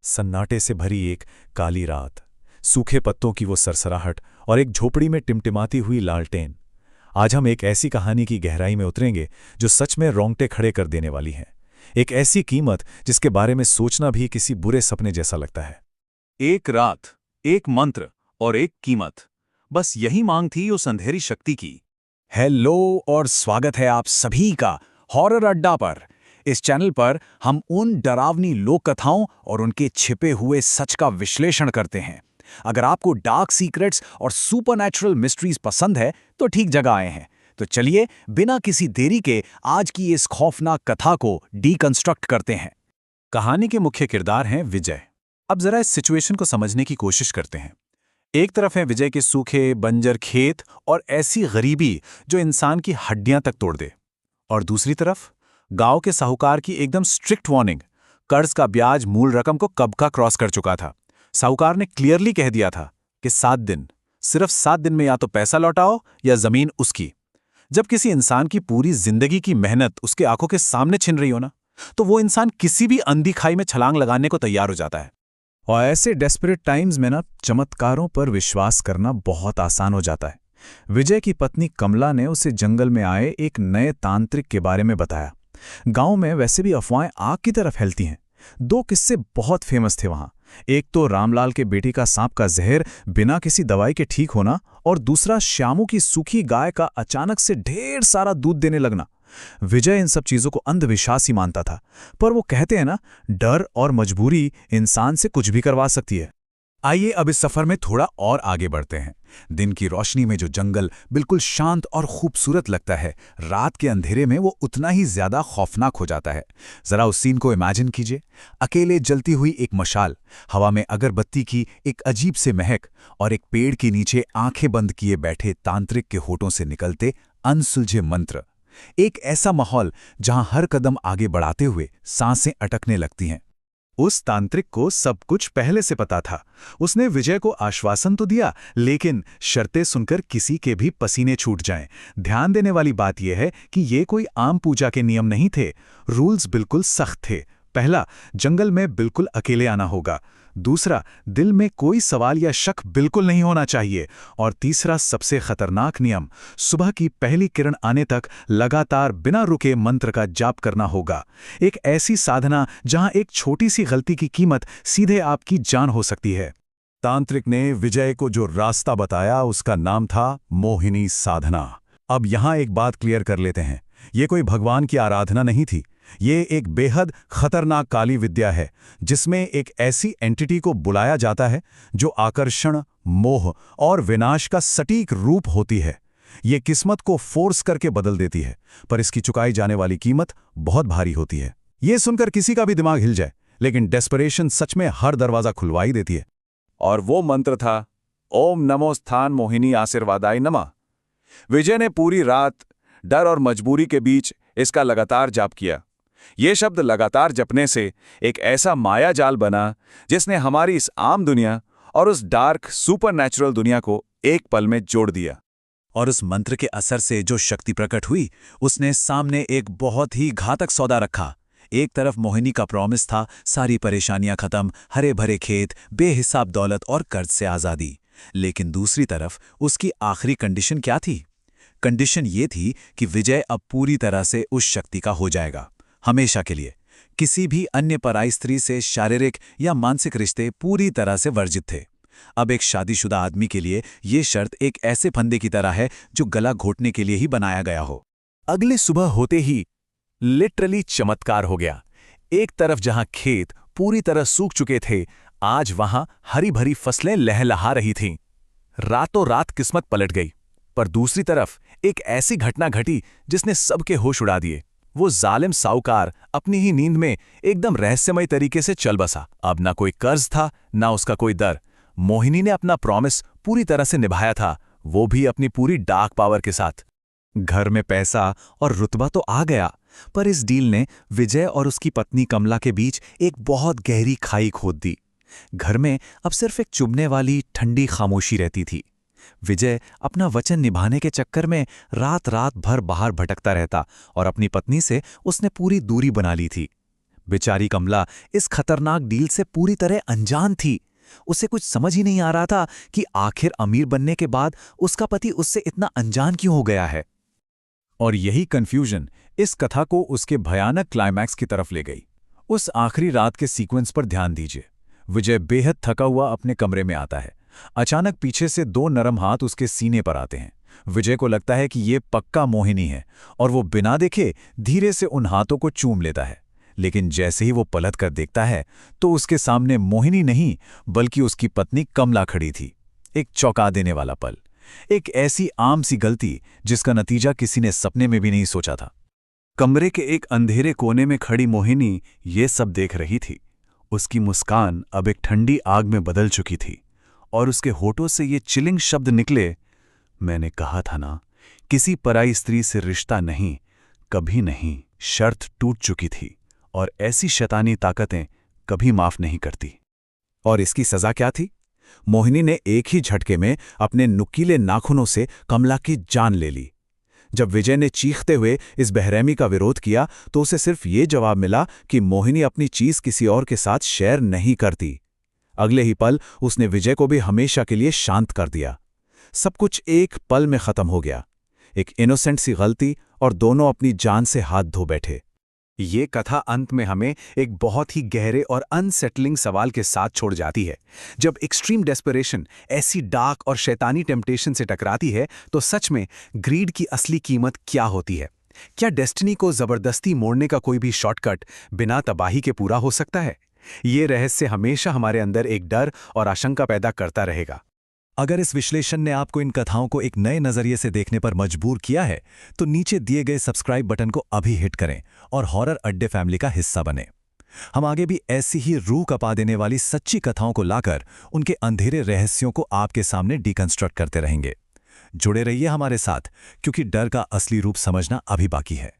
सन्नाटे से भरी एक काली रात, सूखे पत्तों की वो सरसराहट और एक झोपड़ी में टिमटिमाती हुई लालटेन। आज हम एक ऐसी कहानी की गहराई में उतरेंगे जो सच में रोंगटे खड़े कर देने वाली है। एक ऐसी कीमत जिसके बारे में सोचना भी किसी बुरे सपने जैसा लगता है। एक रात, एक मंत्र और एक कीमत, बस यही मांग थी उस अंधेरी शक्ति की। हेलो और स्वागत है आप सभी का हॉरर अड्डा पर। इस चैनल पर हम उन डरावनी लोक कथाओं और उनके छिपे हुए सच का विश्लेषण करते हैं। अगर आपको डार्क सीक्रेट्स और सुपरनैचुरल मिस्ट्रीज पसंद है तो ठीक जगह आए हैं। तो चलिए बिना किसी देरी के आज की इस खौफनाक कथा को डीकंस्ट्रक्ट करते हैं। कहानी के मुख्य किरदार हैं विजय। अब जरा इस सिचुएशन को समझने की कोशिश करते हैं। एक तरफ है विजय के सूखे बंजर खेत और ऐसी गरीबी जो इंसान की हड्डियां तक तोड़ दे, और दूसरी तरफ गांव के साहूकार की एकदम स्ट्रिक्ट वार्निंग। कर्ज का ब्याज मूल रकम को कब का क्रॉस कर चुका था। साहूकार ने क्लियरली कह दिया था कि 7 दिन, सिर्फ 7 दिन में या तो पैसा लौटाओ या जमीन उसकी। जब किसी इंसान की पूरी जिंदगी की मेहनत उसके आंखों के सामने छिन रही हो ना, तो वो इंसान किसी भी अंधी खाई में छलांग लगाने को तैयार हो जाता है। और ऐसे डेस्परेट टाइम्स में ना चमत्कारों पर विश्वास करना बहुत आसान हो जाता है। विजय की पत्नी कमला ने उसे जंगल में आए एक नए तांत्रिक के बारे में बताया। गांव में वैसे भी अफवाहें आग की तरह फैलती हैं। 2 किस्से बहुत फेमस थे वहां। एक तो रामलाल के बेटी का सांप का जहर बिना किसी दवाई के ठीक होना, और दूसरा श्यामू की सूखी गाय का अचानक से ढेर सारा दूध देने लगना। विजय इन सब चीजों को अंधविश्वास ही मानता था, पर वो कहते हैं ना, डर और मजबूरी इंसान से कुछ भी करवा सकती है। आइए अब इस सफर में थोड़ा और आगे बढ़ते हैं। दिन की रोशनी में जो जंगल बिल्कुल शांत और खूबसूरत लगता है, रात के अंधेरे में वो उतना ही ज्यादा खौफनाक हो जाता है। जरा उस सीन को इमेजिन कीजिए। अकेले जलती हुई एक मशाल, हवा में अगरबत्ती की एक अजीब से महक, और एक पेड़ के नीचे आंखें बंद किए बैठे तांत्रिक के होठों से निकलते अनसुलझे मंत्र। एक ऐसा माहौल जहां हर कदम आगे बढ़ाते हुए सांसें अटकने लगती हैं। उस तांत्रिक को सब कुछ पहले से पता था। उसने विजय को आश्वासन तो दिया, लेकिन शर्तें सुनकर किसी के भी पसीने छूट जाएं। ध्यान देने वाली बात यह है कि ये कोई आम पूजा के नियम नहीं थे। रूल्स बिल्कुल सख्त थे। पहला, जंगल में बिल्कुल अकेले आना होगा। दूसरा, दिल में कोई सवाल या शक बिल्कुल नहीं होना चाहिए। और तीसरा, सबसे खतरनाक नियम, सुबह की पहली किरण आने तक लगातार बिना रुके मंत्र का जाप करना होगा। एक ऐसी साधना जहां एक छोटी सी गलती की कीमत सीधे आपकी जान हो सकती है। तांत्रिक ने विजय को जो रास्ता बताया उसका नाम था मोहिनी साधना। अब यहां एक बात क्लियर कर लेते हैं, ये कोई भगवान की आराधना नहीं थी। ये एक बेहद खतरनाक काली विद्या है, जिसमें एक ऐसी एंटिटी को बुलाया जाता है जो आकर्षण, मोह और विनाश का सटीक रूप होती है। ये किस्मत को फोर्स करके बदल देती है, पर इसकी चुकाई जाने वाली कीमत बहुत भारी होती है। ये सुनकर किसी का भी दिमाग हिल जाए, लेकिन डेस्परेशन सच में हर दरवाजा खुलवा ही देती है। और वो मंत्र था ओम नमो स्थान मोहिनी आशीर्वादाय नमः। विजय ने पूरी रात डर और मजबूरी के बीच इसका लगातार जाप किया। ये शब्द लगातार जपने से एक ऐसा माया जाल बना जिसने हमारी इस आम दुनिया और उस डार्क सुपरनैचुरल दुनिया को एक पल में जोड़ दिया। और उस मंत्र के असर से जो शक्ति प्रकट हुई, उसने सामने एक बहुत ही घातक सौदा रखा। एक तरफ मोहिनी का प्रॉमिस था, सारी परेशानियां खत्म, हरे भरे खेत, बेहिसाब दौलत और कर्ज से आज़ादी। लेकिन दूसरी तरफ उसकी आखिरी कंडीशन क्या थी? कंडीशन ये थी कि विजय अब पूरी तरह से उस शक्ति का हो जाएगा, हमेशा के लिए। किसी भी अन्य पराई स्त्री से शारीरिक या मानसिक रिश्ते पूरी तरह से वर्जित थे। अब एक शादीशुदा आदमी के लिए यह शर्त एक ऐसे फंदे की तरह है जो गला घोटने के लिए ही बनाया गया हो। अगली सुबह होते ही लिटरली चमत्कार हो गया। एक तरफ जहां खेत पूरी तरह सूख चुके थे, आज वहां हरी भरी फसलें लहलहा रही थीं। रातों रात किस्मत पलट गई। पर दूसरी तरफ एक ऐसी घटना घटी जिसने सबके होश उड़ा दिए। वो जालिम साहूकार अपनी ही नींद में एकदम रहस्यमय तरीके से चल बसा। अब ना कोई कर्ज था, ना उसका कोई डर। मोहिनी ने अपना प्रॉमिस पूरी तरह से निभाया था, वो भी अपनी पूरी डार्क पावर के साथ। घर में पैसा और रुतबा तो आ गया, पर इस डील ने विजय और उसकी पत्नी कमला के बीच एक बहुत गहरी खाई खोद दी। घर में अब सिर्फ एक चुभने वाली ठंडी खामोशी रहती थी। विजय अपना वचन निभाने के चक्कर में रात रात भर बाहर भटकता रहता और अपनी पत्नी से उसने पूरी दूरी बना ली थी। बेचारी कमला इस खतरनाक डील से पूरी तरह अनजान थी। उसे कुछ समझ ही नहीं आ रहा था कि आखिर अमीर बनने के बाद उसका पति उससे इतना अनजान क्यों हो गया है। और यही कंफ्यूजन इस कथा को उसके भयानक क्लाइमैक्स की तरफ ले गई। उस आखिरी रात के सीक्वेंस पर ध्यान दीजिए। विजय बेहद थका हुआ अपने कमरे में आता है। अचानक पीछे से 2 नरम हाथ उसके सीने पर आते हैं। विजय को लगता है कि ये पक्का मोहिनी है और वो बिना देखे धीरे से उन हाथों को चूम लेता है। लेकिन जैसे ही वो पलट कर देखता है तो उसके सामने मोहिनी नहीं बल्कि उसकी पत्नी कमला खड़ी थी। एक चौंका देने वाला पल, एक ऐसी आम सी गलती जिसका नतीजा किसी ने सपने में भी नहीं सोचा था। कमरे के एक अंधेरे कोने में खड़ी मोहिनी ये सब देख रही थी। उसकी मुस्कान अब एक ठंडी आग में बदल चुकी थी और उसके होठों से ये चिलिंग शब्द निकले, मैंने कहा था ना, किसी पराई स्त्री से रिश्ता नहीं, कभी नहीं। शर्त टूट चुकी थी और ऐसी शैतानी ताकतें कभी माफ नहीं करती। और इसकी सजा क्या थी? मोहिनी ने एक ही झटके में अपने नुकीले नाखूनों से कमला की जान ले ली। जब विजय ने चीखते हुए इस बेरहमी का विरोध किया तो उसे सिर्फ ये जवाब मिला कि मोहिनी अपनी चीज किसी और के साथ शेयर नहीं करती। अगले ही पल उसने विजय को भी हमेशा के लिए शांत कर दिया। सब कुछ एक पल में खत्म हो गया। एक इनोसेंट सी गलती और दोनों अपनी जान से हाथ धो बैठे। ये कथा अंत में हमें एक बहुत ही गहरे और अनसेटलिंग सवाल के साथ छोड़ जाती है। जब एक्सट्रीम डेस्परेशन ऐसी डार्क और शैतानी टेम्पटेशन से टकराती है तो सच में ग्रीड की असली कीमत क्या होती है? क्या डेस्टिनी को जबरदस्ती मोड़ने का कोई भी शॉर्टकट बिना तबाही के पूरा हो सकता है? ये रहस्य हमेशा हमारे अंदर एक डर और आशंका पैदा करता रहेगा। अगर इस विश्लेषण ने आपको इन कथाओं को एक नए नजरिए से देखने पर मजबूर किया है तो नीचे दिए गए सब्सक्राइब बटन को अभी हिट करें और हॉरर अड्डे फैमिली का हिस्सा बने। हम आगे भी ऐसी ही रूह कपा देने वाली सच्ची कथाओं को लाकर उनके अंधेरे रहस्यों को आपके सामने डिकंस्ट्रक्ट करते रहेंगे। जुड़े रहिए हमारे साथ, क्योंकि डर का असली रूप समझना अभी बाकी है।